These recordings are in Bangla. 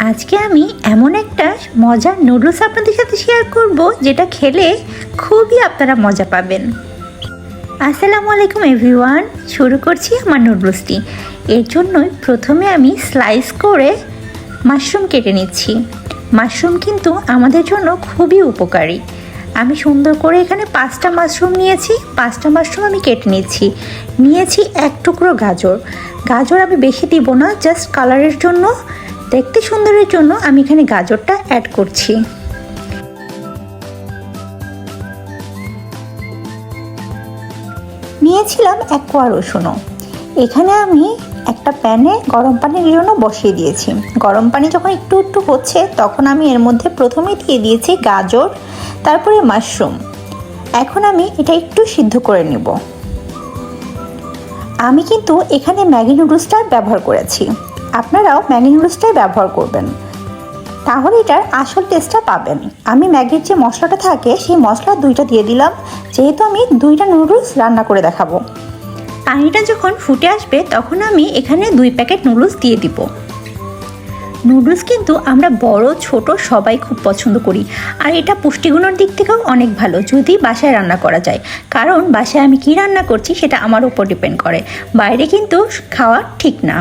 আজকে আমি এমন একটা মজার নুডলস আপনাদের সাথে শেয়ার করব যেটা খেলে খুবই আপনারা মজা পাবেন। আসসালামু আলাইকুম এভরিওয়ান, শুরু করছি আমার নুডলসটি। এর জন্যই প্রথমে আমি স্লাইস করে মাশরুম কেটে নিচ্ছি। মাশরুম কিন্তু আমাদের জন্য খুবই উপকারী। আমি সুন্দর করে এখানে 5টা মাশরুম নিয়েছি। 5টা মাশরুম আমি কেটে নিয়েছি এক টুকরো গাজর আমি বেশি দিব না, জাস্ট কালারের জন্য, দেখতে সুন্দরের জন্য আমি এখানে গাজরটা অ্যাড করছি। নিয়েছিলাম 1 কোয়া রসুনও। এখানে আমি একটা প্যানে গরম পানির জন্য বসিয়ে দিয়েছি। গরম পানি যখন একটু একটু হচ্ছে তখন আমি এর মধ্যে প্রথমেই দিয়ে দিয়েছি গাজর, তারপরে মাশরুম। এখন আমি এটা একটু সিদ্ধ করে নেব। আমি কিন্তু এখানে ম্যাগি নুডলসটা ব্যবহার করেছি, আপনারাও ম্যাগি নুডলসটাই ব্যবহার করবেন, তাহলে এটার আসল টেস্টটা পাবেন। আমি ম্যাগির যে মশলাটা থাকে সেই মশলা 2টা দিয়ে দিলাম, যেহেতু আমি 2টা নুডলস রান্না করে দেখাবো। পানিটা যখন ফুটে আসবে তখন আমি এখানে 2 প্যাকেট নুডলস দিয়ে দিব। নুডলস কিন্তু আমরা বড় ছোট সবাই খুব পছন্দ করি, আর এটা পুষ্টিগুণের দিক থেকেও অনেক ভালো যদি বাসায় রান্না করা যায়। কারণ বাসায় আমি কি রান্না করছি সেটা আমার উপর ডিপেন্ড করে, বাইরে কিন্তু খাওয়া ঠিক না।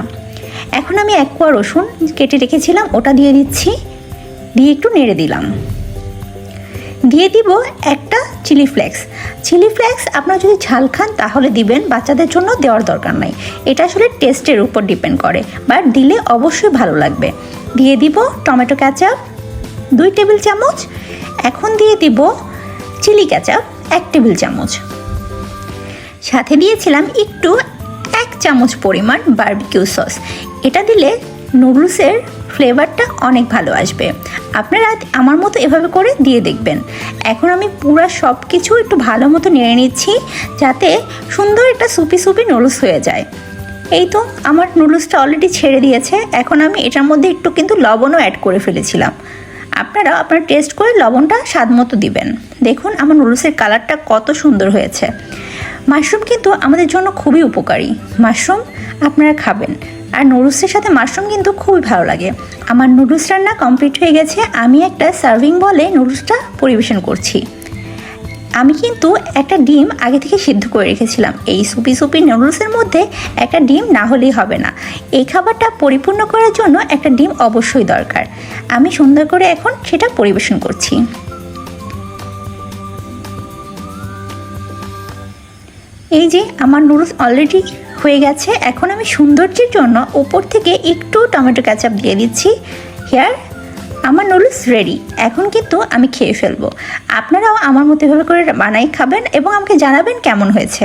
এখন আমি 1 কোয়া রসুন কেটে রেখেছিলাম ওটা দিয়ে দিচ্ছি, দিয়ে একটু নেড়ে দিলাম। দিয়ে দিব একটা চিলি ফ্লেক্স। আপনারা যদি ঝাল খান তাহলে দিবেন, বাচ্চাদের জন্য দেওয়ার দরকার নাই। এটা আসলে টেস্টের উপর ডিপেন্ড করে, বাট দিলে অবশ্যই ভালো লাগবে। দিয়ে দিব টমেটো কেচাপ 2 টেবিল চামচ। এখন দিয়ে দিব চিলি কেচাপ 1 টেবিল চামচ। সাথে দিয়েছিলাম একটু 1 চামচ পরিমাণ বারবিকিউ সস। এটা দিলে নুডলসের ফ্লেভারটা অনেক ভালো আসবে। আপনারা আমার মতো এভাবে করে দিয়ে দেখবেন। এখন আমি পুরো সব কিছু একটু ভালো মতো নেড়ে নিচ্ছি, যাতে সুন্দর একটা সুপি নুডলস হয়ে যায়। এই তো আমার নুডলসটা অলরেডি ছেড়ে দিয়েছে। এখন আমি এটার মধ্যে একটু কিন্তু লবণও অ্যাড করে ফেলেছিলাম। আপনারা আপনার টেস্ট করে লবণটা স্বাদ মতো দিবেন। দেখুন আমার নুডলসের কালারটা কত সুন্দর হয়েছে। মাশরুম কিন্তু আমাদের জন্য খুবই উপকারী। মাশরুম আপনারা খাবেন, আর নুডলসের সাথে মাশরুম কিন্তু খুবই ভালো লাগে। আমার নুডলস রান্না কমপ্লিট হয়ে গেছে। আমি একটা সার্ভিং বলে নুডলসটা পরিবেশন করছি। আমি কিন্তু একটা ডিম আগে থেকে সিদ্ধ করে রেখেছিলাম। এই সুপি নুডলসের মধ্যে একটা ডিম না হলেই হবে না। এই খাবারটা পরিপূর্ণ করার জন্য একটা ডিম অবশ্যই দরকার। আমি সুন্দর করে এখন সেটা পরিবেশন করছি। এই যে আমার নুডলস অলরেডি হয়ে গেছে। এখন আমি সৌন্দর্যের জন্য উপর থেকে একটু টমেটো কেচাপ দিয়ে দিচ্ছি। হিয়ার আমার নুডলস রেডি। এখন কিন্তু আমি খেয়ে ফেলবো। আপনারাও আমার মতো এভাবে করে বানাই খাবেন এবং আমাকে জানাবেন কেমন হয়েছে।